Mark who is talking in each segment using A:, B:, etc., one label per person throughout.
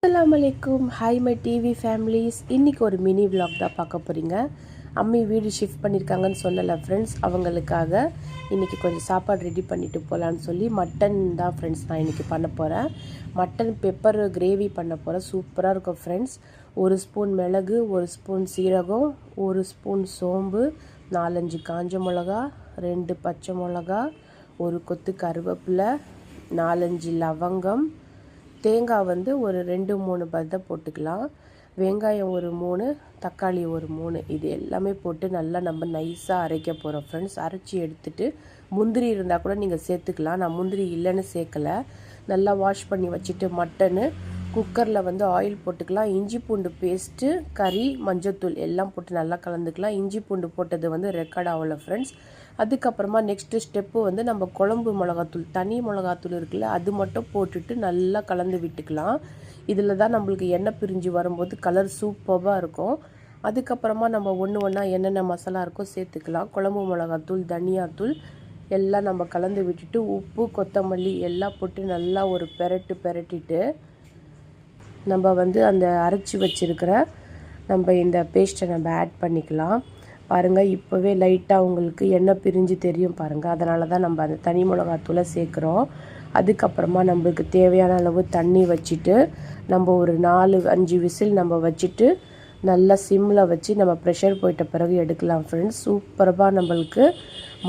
A: அஸ்ஸலாமு hi my TV families. இன்றைக்கி ஒரு மினி விலாக் தான் பார்க்க போகிறீங்க. அம்மி வீடு ஷிஃப்ட் பண்ணியிருக்காங்கன்னு சொன்னல ஃப்ரெண்ட்ஸ், அவங்களுக்காக இன்றைக்கி கொஞ்சம் சாப்பாடு ரெடி பண்ணிவிட்டு போகலான்னு சொல்லி மட்டன் தான் ஃப்ரெண்ட்ஸ் நான் இன்றைக்கி பண்ண போகிறேன். மட்டன் பெப்பர் கிரேவி பண்ண போகிறேன். சூப்பராக இருக்கும் ஃப்ரெண்ட்ஸ். 1 ஸ்பூன் மிளகு, 1 ஸ்பூன் சீரகம், 1 ஸ்பூன் சோம்பு, 4-5 காஞ்ச மிளகா, 2 பச்சை மிளகா, 1 கொத்து கருவேப்பிலை, 4-5 லவங்கம், தேங்காய் வந்து ஒரு 2-3 பத்தை போட்டுக்கலாம். வெங்காயம் ஒரு 3, தக்காளி ஒரு 3, இது எல்லாமே போட்டு நல்லா நம்ம நைஸாக அரைக்க போகிறோம் ஃப்ரெண்ட்ஸ். அரைச்சி எடுத்துகிட்டு முந்திரி இருந்தால் கூட நீங்கள் சேர்த்துக்கலாம். நான் முந்திரி இல்லைன்னு சேர்க்கலை. நல்லா வாஷ் பண்ணி வச்சுட்டு மட்டனு குக்கரில் வந்து ஆயில் போட்டுக்கலாம். இஞ்சி பூண்டு பேஸ்ட்டு, கறி, மஞ்சத்தூள் எல்லாம் போட்டு நல்லா கலந்துக்கலாம். இஞ்சி பூண்டு போட்டது வந்து ரெக்கார்ட் ஆகலை ஃப்ரெண்ட்ஸ். அதுக்கப்புறமா நெக்ஸ்ட்டு ஸ்டெப்பு வந்து நம்ம குழம்பு மிளகாத்தூள், தனி மிளகாத்தூள் இருக்குல்ல, அது மட்டும் போட்டுட்டு நல்லா கலந்து விட்டுக்கலாம். இதில் தான் நம்மளுக்கு எண்ணெய் பிரிஞ்சு வரும்போது கலர் சூப்பராக இருக்கும். அதுக்கப்புறமா நம்ம ஒன்றா என்னென்ன மசாலா இருக்கோ சேர்த்துக்கலாம். குழம்பு மிளகாத்தூள், தனியாத்தூள் எல்லாம் நம்ம கலந்து விட்டுட்டு உப்பு, கொத்தமல்லி எல்லாம் போட்டு நல்லா ஒரு பெரட்டிட்டு நம்ம வந்து அந்த அரைச்சி வச்சுருக்கிற நம்ம இந்த பேஸ்ட்டை நம்ம ஆட் பண்ணிக்கலாம். பாருங்கள், இப்போவே லைட்டாக உங்களுக்கு எண்ணெய் பிரிஞ்சு தெரியும் பாருங்கள். அதனால தான் நம்ம அந்த தனி மிளகாத்தூளை சேர்க்குறோம். அதுக்கப்புறமா நம்மளுக்கு தேவையான அளவு தண்ணி வச்சுட்டு நம்ம ஒரு 4-5 விசில் நம்ம வச்சுட்டு நல்லா சிம்மில் வச்சு நம்ம ப்ரெஷர் போயிட்ட பிறகு எடுக்கலாம் ஃப்ரெண்ட்ஸ். சூப்பராக நம்மளுக்கு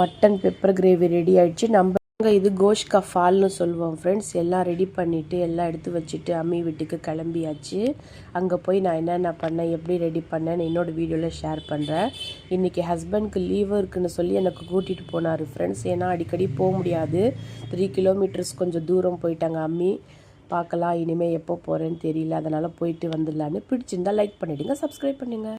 A: மட்டன் பெப்பர் கிரேவி ரெடி ஆகிடுச்சு. நம்ம இது கோஷ்கா ஃபால்னு சொல்லுவோம் ஃப்ரெண்ட்ஸ். எல்லாம் ரெடி பண்ணிவிட்டு எல்லாம் எடுத்து வச்சுட்டு அம்மி வீட்டுக்கு கிளம்பியாச்சு. அங்கே போய் நான் என்னென்ன பண்ணேன், எப்படி ரெடி பண்ணேன்னு என்னோடய வீடியோவில் ஷேர் பண்ணுறேன். இன்றைக்கி ஹஸ்பண்ட்க்கு லீவு இருக்குன்னு சொல்லி எனக்கு கூட்டிகிட்டு போனார் ஃப்ரெண்ட்ஸ். ஏன்னா அடிக்கடி போக முடியாது. 3 கிலோமீட்டர்ஸ் கொஞ்சம் தூரம் போயிட்டாங்க அம்மி. பார்க்கலாம், இனிமேல் எப்போ போகிறேன்னு தெரியல. அதனால் போயிட்டு வந்துடலான்னு. பிடிச்சிருந்தால் லைக் பண்ணிவிடுங்க, சப்ஸ்கிரைப் பண்ணுங்கள்.